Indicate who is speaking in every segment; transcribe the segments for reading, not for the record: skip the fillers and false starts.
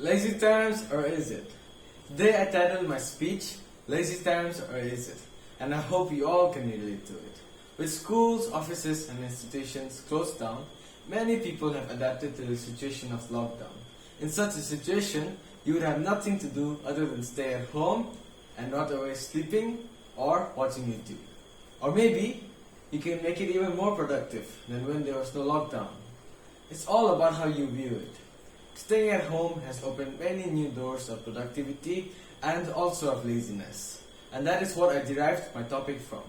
Speaker 1: Lazy times, or is it? Today I titled my speech, Lazy Times, or is it? And I hope you all can relate to it. With schools, offices and institutions closed down, many people have adapted to the situation of lockdown. In such a situation, you would have nothing to do other than stay at home and not away sleeping or watching YouTube. Or maybe you can make it even more productive than when there was no lockdown. It's all about how you view it. Staying at home has opened many new doors of productivity and also of laziness. And that is what I derived my topic from.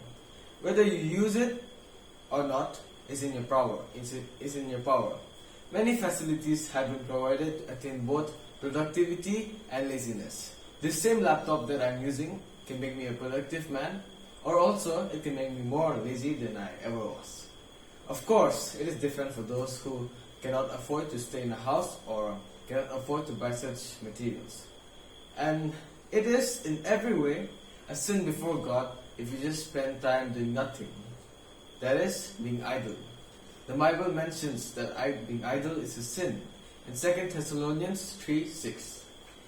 Speaker 1: Whether you use it or not is in your power. Is in your power. Many facilities have been provided to attain both productivity and laziness. This same laptop that I'm using can make me a productive man, or also it can make me more lazy than I ever was. Of course, it is different for those who cannot afford to stay in a house or cannot afford to buy such materials. And it is in every way a sin before God if you just spend time doing nothing. That is, being idle. The Bible mentions that being idle is a sin in 2 Thessalonians 3:6.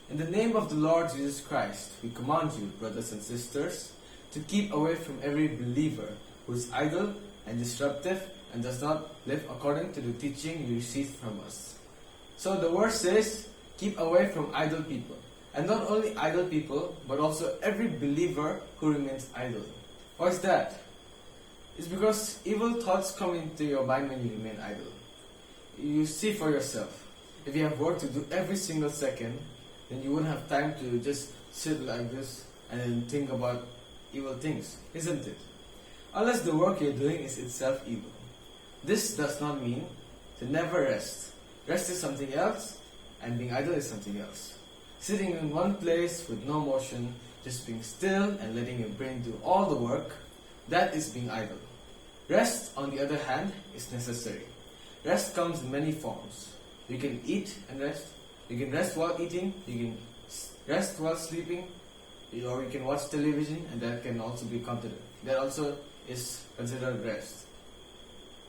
Speaker 1: In the name of the Lord Jesus Christ, we command you, brothers and sisters, to keep away from every believer who is idle and disruptive and does not live according to the teaching you received from us. So the verse says, keep away from idle people. And not only idle people, but also every believer who remains idle. Why is that? It's because evil thoughts come into your mind when you remain idle. You see for yourself. If you have work to do every single second, then you wouldn't have time to just sit like this and then think about evil things, isn't it? Unless the work you're doing is itself evil. This does not mean to never rest. Rest is something else, and being idle is something else. Sitting in one place with no motion, just being still and letting your brain do all the work, that is being idle. Rest, on the other hand, is necessary. Rest comes in many forms. You can eat and rest. You can rest while eating. You can rest while sleeping. Or you can watch television, and that can also be considered. That also is considered rest.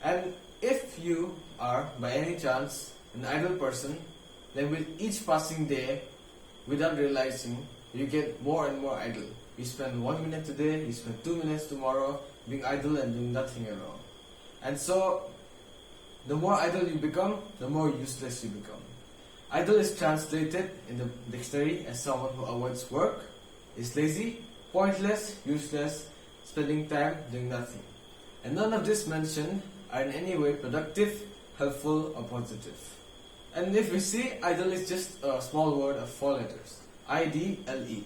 Speaker 1: And if you are, by any chance, an idle person, then with each passing day, without realizing, you get more and more idle. You spend 1 minute today, you spend 2 minutes tomorrow, being idle and doing nothing at all. And so, the more idle you become, the more useless you become. Idle is translated in the dictionary as someone who avoids work, is lazy, pointless, useless, spending time doing nothing. And none of this mentioned are in any way productive, helpful, or positive. And if we see, idle is just a small word of 4 letters, I-D-L-E.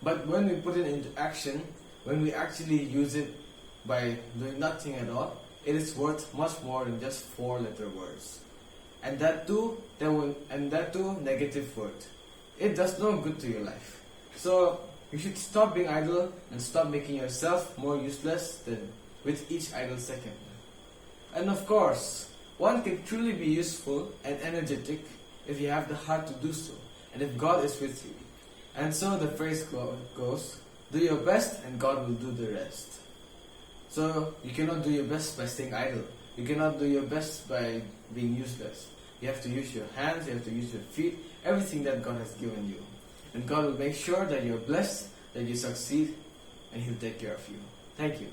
Speaker 1: But when we put it into action, when we actually use it by doing nothing at all, it is worth much more than just 4-letter words. And that too negative word. It does no good to your life. So you should stop being idle and stop making yourself more useless than with each idle second. And of course, one can truly be useful and energetic if you have the heart to do so, and if God is with you. And so the phrase goes, do your best and God will do the rest. So you cannot do your best by staying idle. You cannot do your best by being useless. You have to use your hands, you have to use your feet, everything that God has given you. And God will make sure that you're blessed, that you succeed, and He'll take care of you. Thank you.